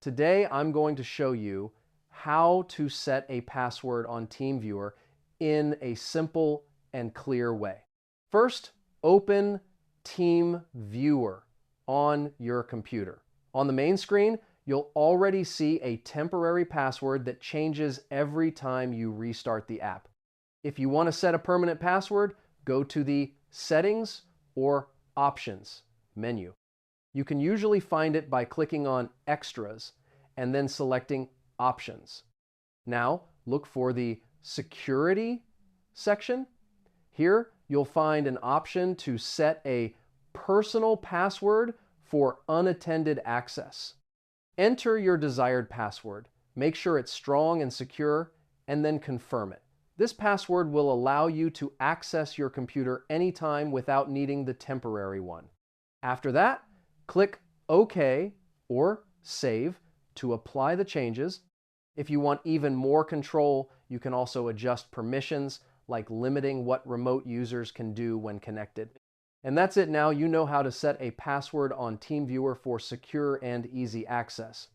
Today I'm going to show you how to set a password on Teamviewer in a simple and clear way. First, open Teamviewer on your computer. On the main screen, you'll already see a temporary password that changes every time you restart the app. If you want to set a permanent password, go to the Settings or Options menu. You can usually find it by clicking on Extras and then selecting Options. Now, look for the Security section. Here, you'll find an option to set a personal password for unattended access. Enter your desired password. Make sure it's strong and secure, and then confirm it. This password will allow you to access your computer anytime without needing the temporary one. After that, click OK or Save to apply the changes. If you want even more control, you can also adjust permissions, like limiting what remote users can do when connected. And that's it now. You know how to set a password on Teamviewer for secure and easy access.